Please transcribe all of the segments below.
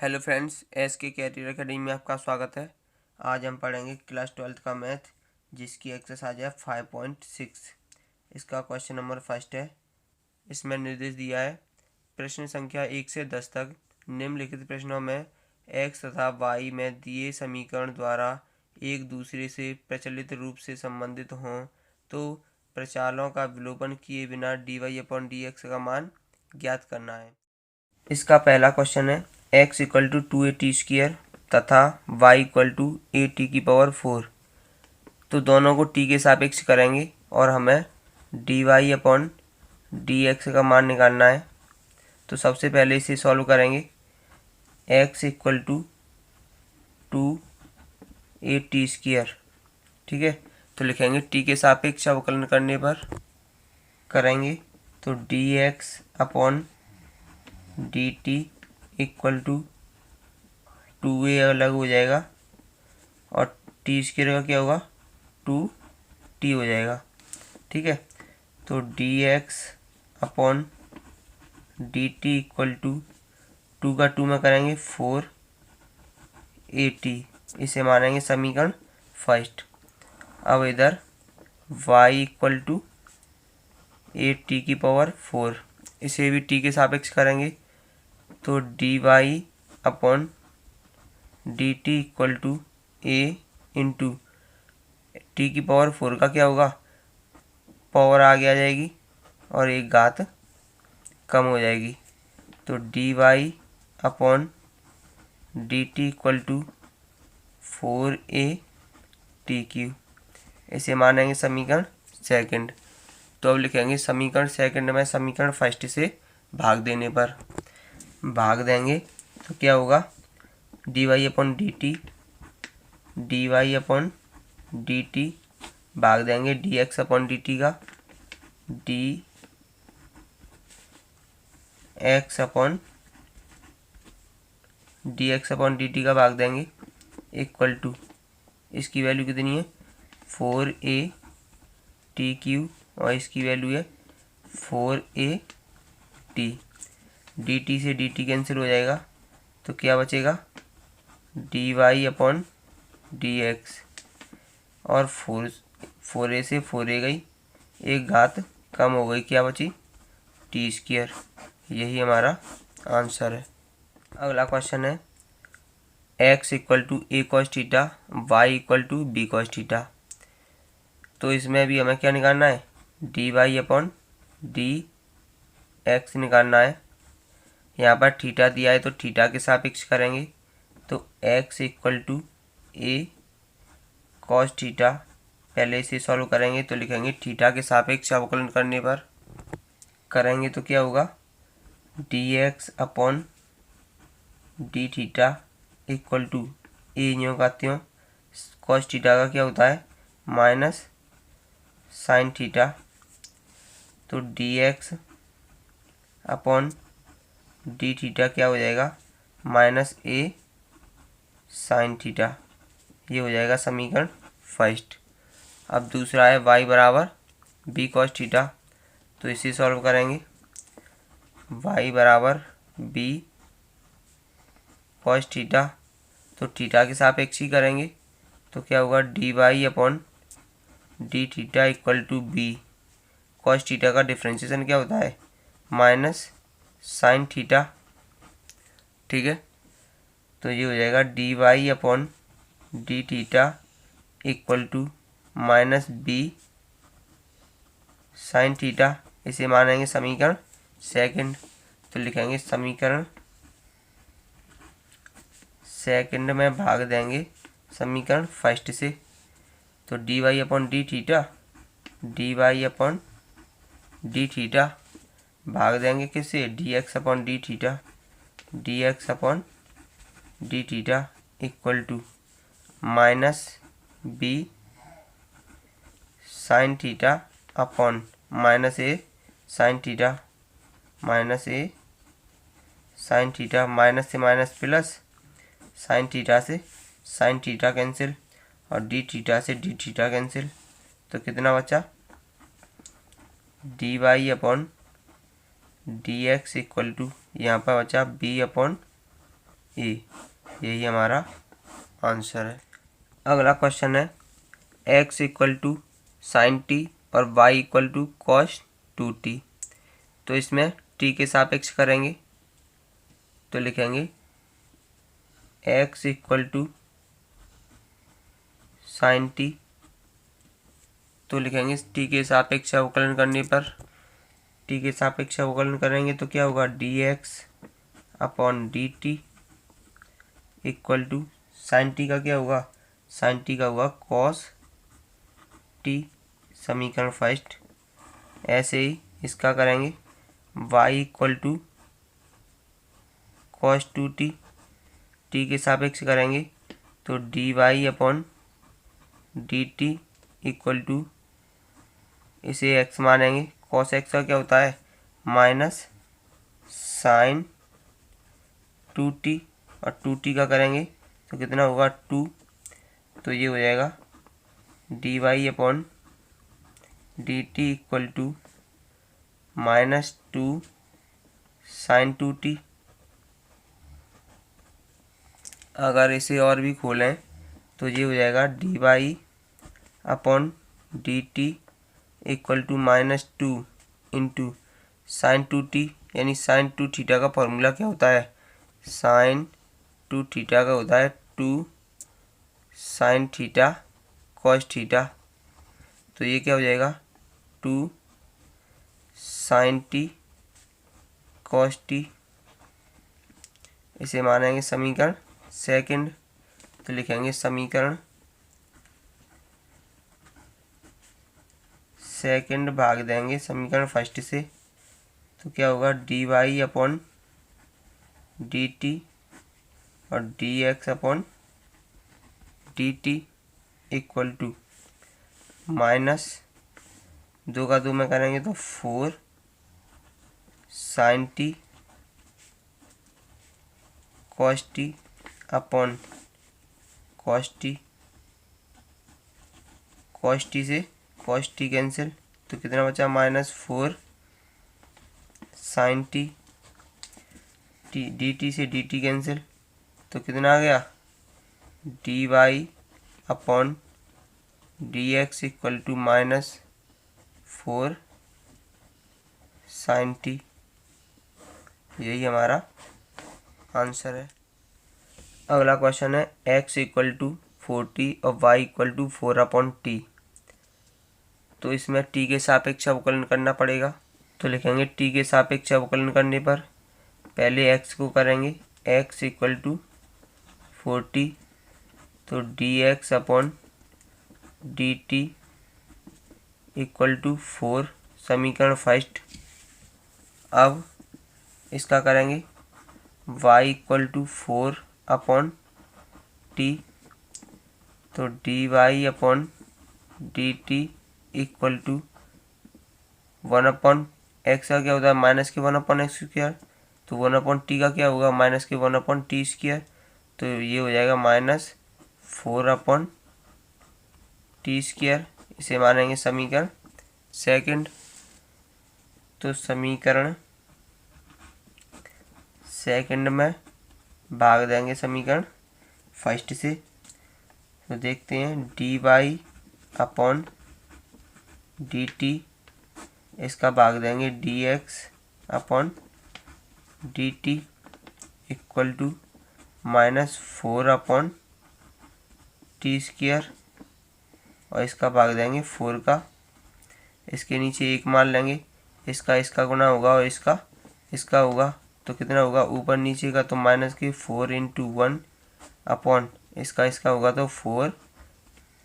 Hello friends, S के career academy में आपका स्वागत है। आज हम पढ़ेंगे क्लास 12th का मैथ, जिसकी एक्सरसाइज है 5.6। इसका क्वेश्चन नंबर फर्स्ट है। इसमें निर्देश दिया है, प्रश्न संख्या 1 से 10 तक निम्नलिखित प्रश्नों में एक्स तथा वाई में दिए समीकरण द्वारा एक दूसरे से प्रचलित रूप से संबंधित हों तो प्रचालों का विलोपन किए बिना dy/dx का मान ज्ञात करना है। इसका पहला क्वेश्चन है, x इक्वल टू 2a² तथा y इक्वल टू a⁴। तो दोनों को t के सापेक्ष करेंगे और हमें dy/dx का मान निकालना है। तो सबसे पहले इसे सॉल्व करेंगे। x इक्वल टू 2a², ठीक है। तो लिखेंगे t के सापेक्ष अवकलन करने पर करेंगे तो dx/dt इक्वल टू 2a अलग हो जाएगा और t² का क्या होगा, 2t हो जाएगा, ठीक है। तो dx/dt इक्वल टू 2 का 2 में करेंगे 4at, इसे मानेंगे समीकरण फर्स्ट। अब इधर y इक्वल टू a⁴, इसे भी t के सापेक्ष करेंगे तो dy/dt equal to a into t⁴ का क्या होगा, पावर आगे आ जाएगी और एक घात कम हो जाएगी। तो dy/dt इक्वल टू 4a⁵, इसे मानेंगे समीकरण सेकंड। तो अब लिखेंगे समीकरण सेकंड में समीकरण फर्स्ट से भाग देने पर भाग देंगे तो क्या होगा, dy/dt भाग देंगे dx/dt का dx/dt का भाग देंगे इक्वल टू, इसकी वैल्यू कितनी है 4a⁵ और इसकी वैल्यू है 4at। dt से dt कैंसिल हो जाएगा तो क्या बचेगा, dy/dx और 4a से 4a गई, एक घात कम हो गई, क्या बची t²। यही हमारा आंसर है। अगला क्वेश्चन है, x equal to a cos θ, y equal to b cos θ। तो इसमें भी हमें क्या निकालना है, dy/dx निकालना है। यहाँ पर थीटा दिया है तो थीटा के सापेक्ष करेंगे तो x equal to a cos θ, पहले इसे सॉल्व करेंगे तो लिखेंगे थीटा के सापेक्ष अवकलन करने पर करेंगे तो क्या होगा, dx/dθ इक्वल टू a न्यों का त्यों cos θ का क्या होता है माइनस sin θ। तो dx/dθ क्या हो जाएगा माइनस a sin θ, ये हो जाएगा समीकरण फर्स्ट। अब दूसरा है y बराबर b cos θ, तो इसे सॉल्व करेंगे y बराबर b cos θ, तो थीटा के सापेक्ष ही करेंगे तो क्या होगा dy/dθ equal to b cos θ का डिफ्रेंशिएशन क्या होता है माइनस sin θ, ठीक है। तो ये हो जाएगा dy/dθ equal to minus b sin θ, इसे मानेंगे समीकरण सेकंड। तो लिखेंगे समीकरण सेकंड में भाग देंगे समीकरण फर्स्ट से। तो dy/dθ भाग देंगे किससे, dx/dθ equal to minus b sin θ upon minus a sin θ, minus से माइनस प्लस sin θ से sin θ कैंसिल और dθ से dθ कैंसिल, तो कितना बचा dy/dx इक्वल टू यहाँ पर बचा b/dθ ई। यही हमारा आंसर है। अगला क्वेश्चन है x equal to sine t और y equal to cos 2t। तो इसमें t के सापेक्ष करेंगे तो लिखेंगे x equal to sine t. तो लिखेंगे t के सापेक्ष अवकलन करने पर, t के सापेक्ष अवकलन करेंगे तो क्या होगा, dx upon dt equal to sine t का क्या होगा, साइन टी का होगा कॉस टी, समीकरण फर्स्ट। ऐसे ही इसका करेंगे y equal to cos 2t, t के सापेक्ष करेंगे तो dy upon dt equal to, इसे x मानेंगे, कॉस x का क्या होता है माइनस साइन 2t, और 2t का करेंगे तो कितना होगा 2। तो ये हो जाएगा dy upon dt equal to minus 2 sine 2t। अगर इसे और भी खोलें तो ये हो जाएगा dy upon dt equal to minus 2 into sine 2t, यानी साइन 2 थीटा का फॉर्मूला क्या होता है, साइन 2 थीटा का होता है 2 साइन थीटा कॉस थीटा। तो ये क्या हो जाएगा 2 साइन टी कॉस टी। इसे मानेंगे समीकरण सेकंड, तो लिखेंगे समीकरण सेकंड भाग देंगे समीकरण फर्स्ट से, तो क्या होगा dy अपॉन dt और dx upon dt equal to minus 2 का 2 में करेंगे तो 4 sine t cos t upon cos t. Cos t से कॉस टी कैंसिल, तो कितना बचा minus 4 sine t, d t से डी टी कैंसिल, तो कितना आ गया d y upon d x equal to minus 4 sine t. यही हमारा आंसर है। अगला क्वेश्चन है x इक्वल टू 40 और y equal to 4 upon t. तो इसमें t के सापेक्ष अवकलन करना पड़ेगा। तो लिखेंगे t के सापेक्ष अवकलन करने पर पहले x को करेंगे x इक्वल टू 40, तो dx upon dt equal to 4, समीकरण फर्स्ट। अब इसका करेंगे y equal to 4 upon t, तो dy upon dt equal to 1 upon x का क्या होता है माइनस के 1 अपॉन एक्स स्क्वायर, तो 1 अपॉन टी का क्या होगा माइनस के 1 अपॉन टी स्क्वायर, तो ये हो जाएगा माइनस 4 अपॉन टी स्क्वायर। इसे मानेंगे समीकरण सेकंड। तो समीकरण सेकंड में भाग देंगे समीकरण फर्स्ट से, तो देखते हैं d y upon d t, इसका भाग देंगे d x upon d t equal to minus 4 upon t square, और इसका भाग देंगे 4 का, इसके नीचे 1 मान लेंगे, इसका गुना होगा और इसका होगा, तो कितना होगा ऊपर नीचे का, तो माइनस की 4 इंटू 1 अपॉन इसका होगा तो 4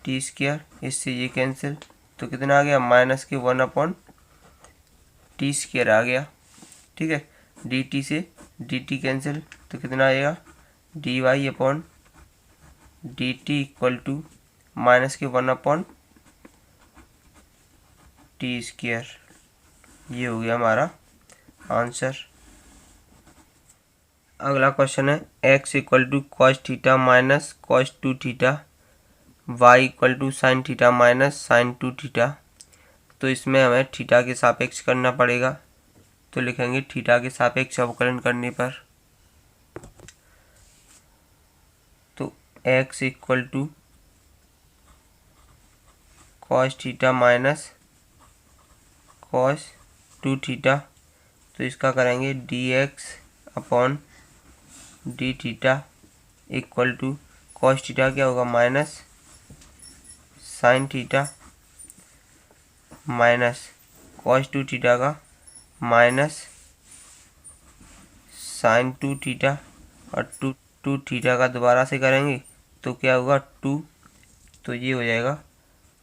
टी स्क्वायर, इससे ये कैंसिल, तो कितना आ गया माइनस के 1 अपॉन टी स्क्वायर आ गया। ठीक है, डी टी से डी टी कैंसिल, तो कितना आएगा d y upon d t equal to minus के 1 अपॉन टी स्क्वायर। ये हो गया हमारा आंसर। अगला क्वेश्चन है x equal to cos theta minus cos 2 theta, y equal to sine theta minus sine 2 theta. तो इसमें हमें थीटा के सापेक्ष करना पड़ेगा। तो लिखेंगे थीटा के सापेक्ष अवकलन करने पर x equal to cos theta minus cos 2 theta. तो इसका करेंगे d x upon d theta equal to cos theta क्या होगा minus sine theta minus cos 2 theta का माइनस साइन 2 थीटा और टू थीटा का दोबारा से करेंगे तो क्या होगा 2। तो ये हो जाएगा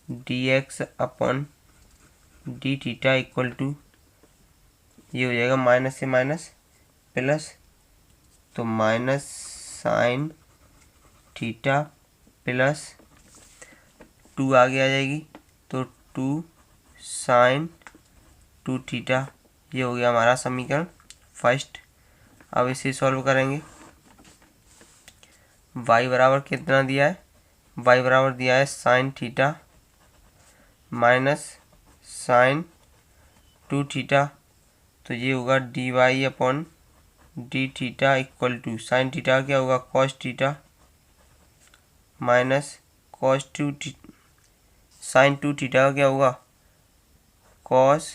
d x upon d theta equal to ये हो जाएगा माइनस से माइनस प्लस, तो माइनस साइन थीटा प्लस 2 आगे आ जाएगी तो 2 साइन 2 थीटा। ये हो गया हमारा समीकरण फर्स्ट। अब इसे सॉल्व करेंगे। y बराबर कितना दिया है, y बराबर दिया है sine theta minus sine 2 theta. तो ये होगा d y upon d theta equal to sine theta क्या होगा cos theta minus cos 2 sine 2 theta क्या होगा कॉस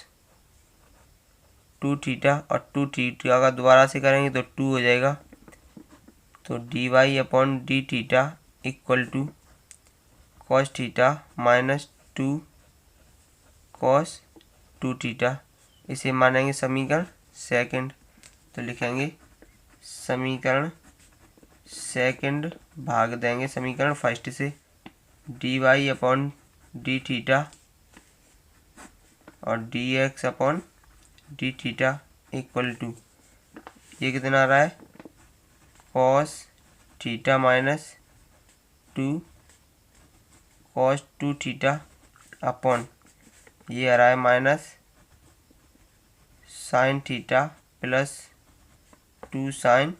2 थीटा और 2 थीटा का दोबारा से करेंगे तो 2 हो जाएगा। तो d y upon d theta equal to cos theta minus 2 cos 2 theta. इसे मानेंगे समीकरण सेकंड। तो लिखेंगे समीकरण सेकंड भाग देंगे समीकरण फर्स्ट से d y upon d theta और d x upon d theta equal to ये कितना आ रहा है cos theta minus 2 cos 2 theta upon ये आ रहा है minus sine theta plus 2 sine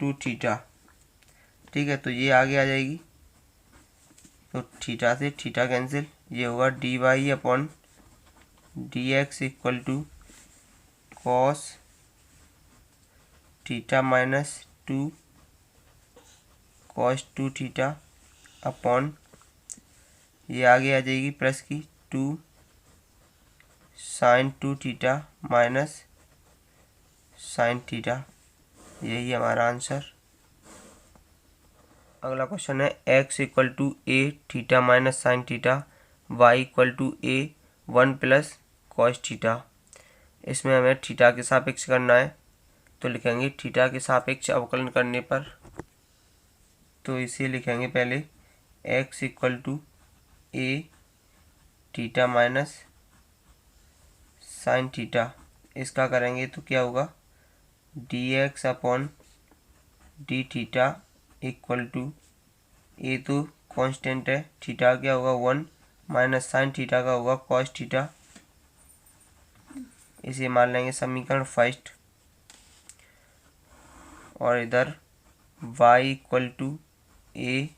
2 theta. ठीक है, तो ये आगे आ जाएगी तो थीटा से थीटा कैंसिल, ये होगा d y upon d x equal to cos theta minus 2 cos 2 theta upon ये आगे आ जाएगी प्लस की 2 sine 2 theta minus sine theta. यही हमारा आंसर। अगला क्वेश्चन है x equal to a theta minus sine theta y equal to a 1 plus cos theta. इसमें हमें थीटा के सापेक्ष करना है तो लिखेंगे थीटा के सापेक्ष अवकलन करने पर तो इसे लिखेंगे पहले x equal to a theta minus sine theta. इसका करेंगे तो क्या होगा d x upon d theta equal to a तो कांस्टेंट है थीटा क्या होगा 1 माइनस साइन थीटा का होगा कॉस थीटा। इसे मान लेंगे समीकरण फर्स्ट और इधर y equal to a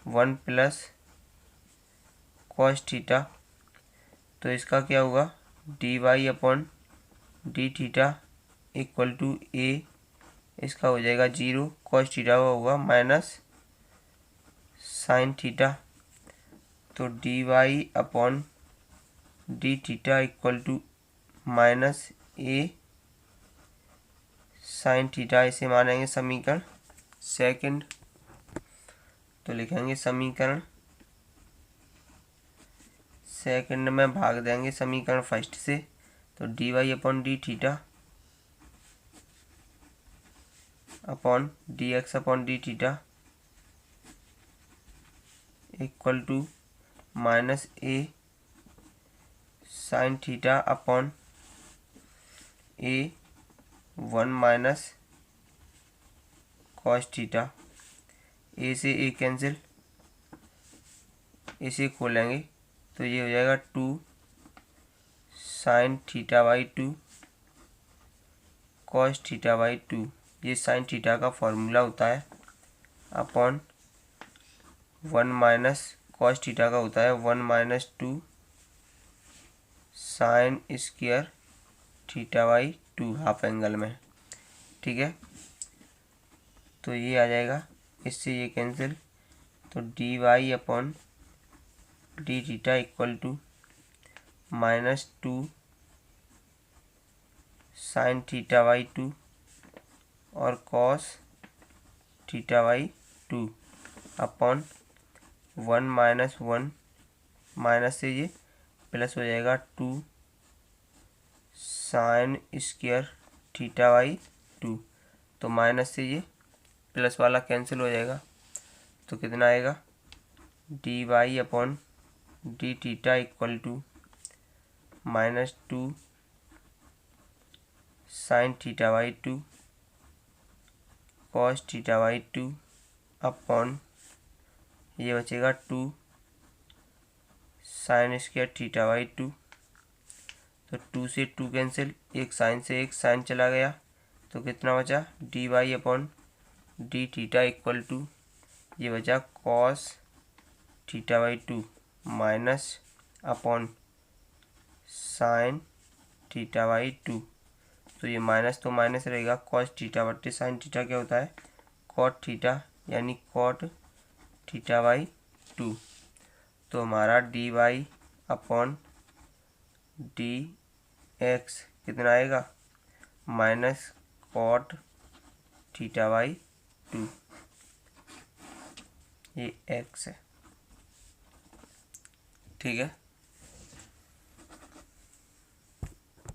1 plus cos theta. तो इसका क्या होगा d y upon d theta equal to a, इसका हो जाएगा 0 कॉस थीटा का होगा माइनस साइन थीटा। तो d y upon d theta equal to minus a sine theta. इसे मानेंगे समीकरण सेकंड। तो लिखेंगे समीकरण सेकंड में भाग देंगे समीकरण फर्स्ट से तो d y upon d theta upon d x upon d theta equal to minus a sine theta upon a 1 minus cos theta. A से ए कैंसिल, इसे खोलेंगे तो ये हो जाएगा 2 sine theta by 2 cos theta by 2। ये sine theta का formula होता है अपॉन 1 माइनस कॉस थीटा का होता है 1 minus 2 sine square theta by 2 half angle में। ठीक है, तो ये आ जाएगा इससे ये कैंसिल, तो d y upon d theta equal to -2 sine theta by 2 और cos theta by 2 upon 1 minus से ये प्लस हो जाएगा 2 साइन स्क्वायर थीटा बाई 2। तो माइनस से ये प्लस वाला कैंसिल हो जाएगा, तो कितना आएगा d y upon d theta equal to -2 sine theta by 2 cos theta by 2 upon ये बचेगा 2 साइन स्क्वायर थीटा बाई 2। तो 2 से 2 कैंसिल, एक साइन चला गया, तो कितना बचा d y upon d theta equal to ये बचा cos theta by 2 minus upon sine theta by 2। तो ये माइनस तो माइनस रहेगा, कॉस थीटा बट्टे साइन थीटा क्या होता है कॉट थीटा, यानी कॉट थीटा बाई 2। तो हमारा d y upon d x कितना आएगा माइनस कॉट थीटा बाई 2, ये एक्स है। ठीक है।